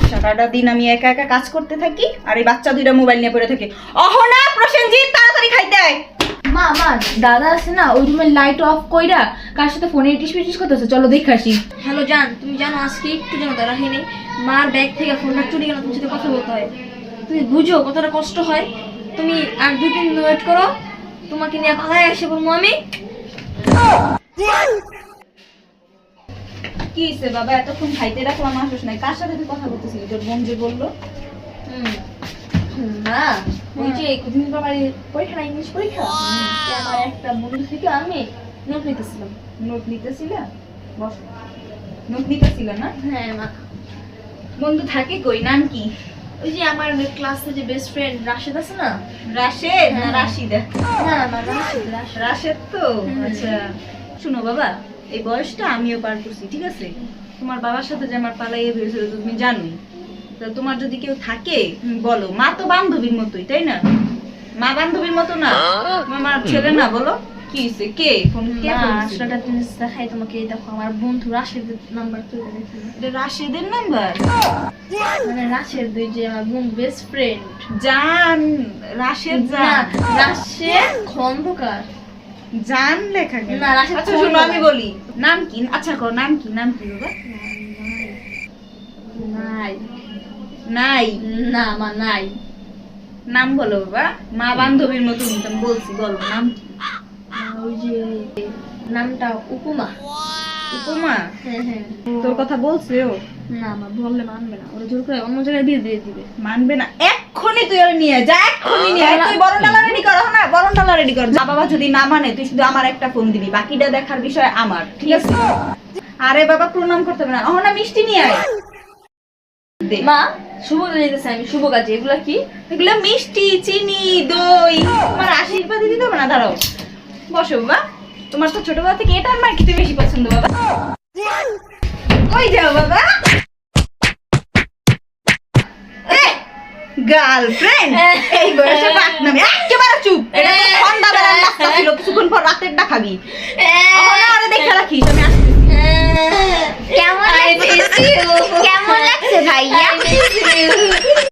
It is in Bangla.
সারাটা দিন আমি একা একা কাজ করতে থাকি আর এই বাচ্চা দুইটা মোবাইল নিয়ে পড়ে থাকে। অহনা, প্রসেনজিৎ, তাড়াতাড়ি খাইতে আয়। মা মা দাদা আছে না, ওই রুমের লাইট অফ কইরা কার সাথে ফোনে ইটিস পিটিস করতেছে, চলো দেখে আসি। হ্যালো জান, তুমি জানো আজকে একটু যেন তারা হয়নি, মার ব্যাগ থেকে ফোনটা চুরি গেল, তোমার সাথে কথা বলতে হয়। তুমি বুঝো কতটা কষ্ট হয়। তুমি আর 2-3 দিন ওয়েট করো, তোমাকে নিয়ে পালায় এসে বলবো আমি। কি হইছে বাবা, এতক্ষণ খাইতে রাখলাম আসছ নাই? কার সাথে তুই কথা বলতেছিলি? তোর বোন যে বললো। না, ওই যে কদিন পর পরীক্ষা না, ইংলিশ পরীক্ষা, আমার একটা বন্ধু থেকে আমি নোট নিতেছিলাম। নোট নিতেছিল? বস। নোট নিতেছিল না? হ্যাঁ মা। বন্ধু থাকে কই? নাম কি? ওই যে আমার ক্লাসে যে বেস্ট ফ্রেন্ড রাশেদ আছে না? রাশেদ না রাশিদা? না না, রাশেদ। রাশেদ তো। আচ্ছা শুনো বাবা, এই বয়সটা আমিও পার করছি, ঠিক আছে? তোমার বাবার সাথে যে আমার পালাইয়ে হয়েছিল তুমি জানোই। তা তোমার যদি কেউ থাকে বলো। মা তো বান্ধবীর মতোই, তাই না? মা বান্ধবীর মতো না, আমার ছেলে না। বলো কি হইছে? কে ফোন? কে ফোন দিছিল? আসলে একটা জিনিস দেখাই তোমাকে, দেখো আমার বন্ধু রাশেদের নাম্বার তুলে দেখি। এটা রাশেদের নাম্বার? মানে রাশেদ, ওই যে আমার বন্ধু বেস্ট ফ্রেন্ড। জান, রাশেদ না, জান। রাশেদ খন্দকার। জান লেখা কেন? না, রাশেদ আচ্ছা শোনো খন্দকার। আমি বলি। নাম কি? আচ্ছা কো নাম কি? নাম কি বাবা? নাই নাই? না আমার নাই। নাম বলো বাবা। মা বান্ধবীর মতো আমি বলছি, বলো নাম কি? ওই যে নামটা উপমা। উপমা? হ্যাঁ হ্যাঁ। তোর কথা বলছে ও? না আমার বললে মানবে না, ওরা জোর করে অন্য জায়গায় বিয়ে দিয়ে দিবে। মানবে না? এক্ষুনি তুই ওরে নিয়ে যা, এক্ষুনি নিয়ে আয়। তুই বরণ ডালা রেডি কর না, বরণ ডালা রেডি কর। মা বাবা যদি না মানে তুই শুধু আমার একটা ফোন দিবি, বাকিটা দেখার বিষয় আমার, ঠিক আছে? আরে বাবা প্রণাম করতে হবে না। অহনা মিষ্টি নিয়ে আয়। দে। মা, শুভ কাজে যেতেছে আমি, শুভ কাজে। এগুলা কি? এগুলো মিষ্টি, চিনি, দই। তোমার আশীর্বাদ দিতে হবে না? দাঁড়াও, বসো বাবা। তোমার তো ছোটবেলা থেকে এটা আমার খেতে বেশি পছন্দ বাবা। ওই যাও বাবা। গার্লফ্রেন্ড এই বয়সে পাক নামে একেবারে চুপ। এটা তো সন্ধ্যাবেলার নাস্তা ছিল, কিছুক্ষণ পর রাতেরটা খাবি। অহনা আরে দেখে রাখিস, আমি আসছি। কেমন লাগছে ভাইয়া?